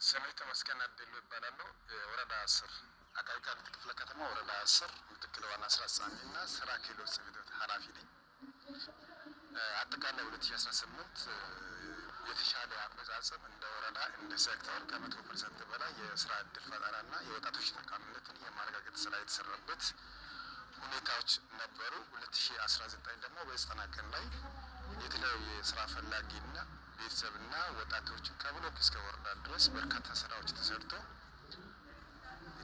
ሰሜት መስከና ደሎ ይባላል ወረዳ 10 አቃቂ ቃሊቲ ክፍለ ከተማ ወረዳ 10 ምክትል ዋና ስራ አስፈጻሚና ስራ ክህሎት ጽሕፈት ቤት ኃላፊ ነኝ። አጠቃላይ 2018 የተሻለ አፈጻጸም እንደ ወረዳ እንደ ሴክተር ከ100% በላይ የስራ ዕድል ፈጠራና የወጣቶች ተጠቃሚነትን የማረጋገጥ ስራ የተሰራበት ሁኔታዎች ነበሩ። 2019 ደግሞ በ90 ቀን ላይ የተለያዩ የስራ ፈላጊና ቤተሰብና ወጣቶችን ከብሎክ እስከ ወረዳ ድረስ በርካታ ስራዎች ተሰርቶ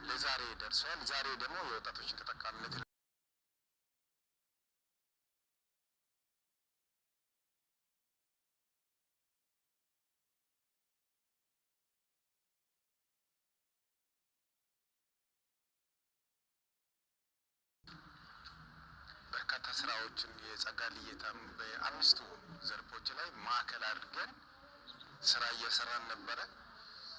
ለዛሬ ደርሷል። ዛሬ ደግሞ የወጣቶች ተጠቃሚነት በርካታ ስራዎችን የጸጋ ልየታም በአምስቱ ዘርፎች ላይ ማዕከል አድርገን ስራ እየሰራን ነበረ።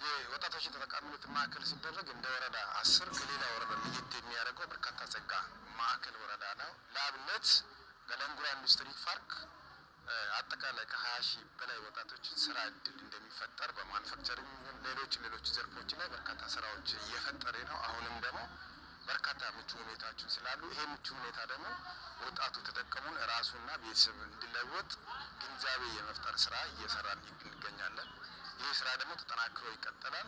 የወጣቶች ተጠቃሚነት ማዕከል ሲደረግ እንደ ወረዳ 10 ከሌላ ወረዳ ለየት የሚያደርገው በርካታ ጸጋ ማዕከል ወረዳ ነው። ለአብነት ገለንጉራ ኢንዱስትሪ ፓርክ አጠቃላይ ከ20 ሺህ በላይ ወጣቶችን ስራ እድል እንደሚፈጠር በማኑፋክቸሪንግ ሌሎች ዘርፎች ላይ በርካታ ስራዎች እየፈጠረ ነው። አሁንም ደግሞ በርካታ ምቹ ሁኔታዎችን ስላሉ ይሄ ምቹ ሁኔታ ደግሞ ወጣቱ ተጠቀሙን ራሱና ቤተሰብ እንዲለወጥ ግንዛቤ የመፍጠር ስራ እየሰራን እንገኛለን። ይህ ስራ ደግሞ ተጠናክሮ ይቀጥላል።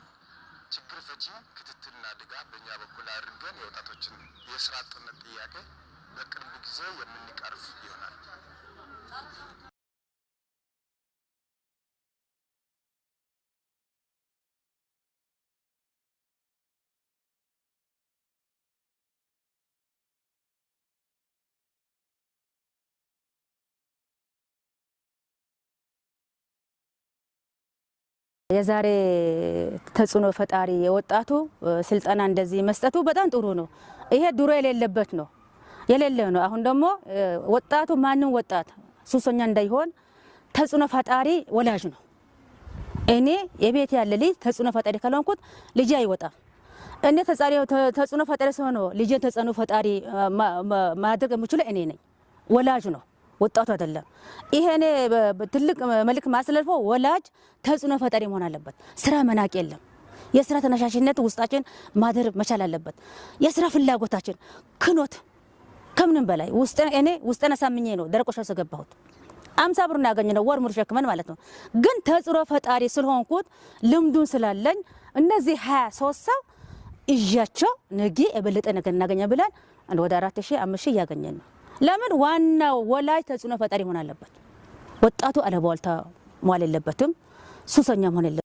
ችግር ፈቺ ክትትልና ድጋፍ በእኛ በኩል አድርገን የወጣቶችን የስራ አጥነት ጥያቄ በቅርብ ጊዜ የምንቀርፍ ይሆናል። የዛሬ ተጽዕኖ ፈጣሪ የወጣቱ ስልጠና እንደዚህ መስጠቱ በጣም ጥሩ ነው። ይሄ ድሮ የሌለበት ነው የሌለው ነው። አሁን ደግሞ ወጣቱ ማንንም ወጣት ሱሰኛ እንዳይሆን ተጽዕኖ ፈጣሪ ወላጅ ነው። እኔ የቤት ያለ ልጅ ተጽዕኖ ፈጣሪ ካልሆንኩት ልጅ አይወጣም። እኔ ተጽዕኖ ፈጣሪ ሆኖ ልጅን ተጽዕኖ ፈጣሪ ማድረግ የምችለው እኔ ነኝ። ወላጅ ነው ወጣቱ አይደለም። ይሄኔ ትልቅ መልእክት ማስተላለፈው ወላጅ ተጽዕኖ ፈጣሪ መሆን አለበት። ስራ መናቅ የለም። የስራ ተነሳሽነት ውስጣችን ማደር መቻል አለበት። የስራ ፍላጎታችን ክኖት ከምንም በላይ ውስጤን አሳምኜ ነው ደረቅ ቆሻሻ ገባሁት 50 ብር ያገኘነው ወር ሙሉ ሸክመን ማለት ነው። ግን ተጽዕኖ ፈጣሪ ስለሆንኩት ልምዱን ስላለኝ እነዚህ 23 ሰው እያቸው ነገ የበለጠ ነገር እናገኛ ብለን ወደ 4000 5000 ያገኘን ነው። ለምን ዋናው ወላጅ ተጽዕኖ ፈጣሪ መሆን አለበት። ወጣቱ አለባልታ መዋል የለበትም። ሱሰኛ መሆን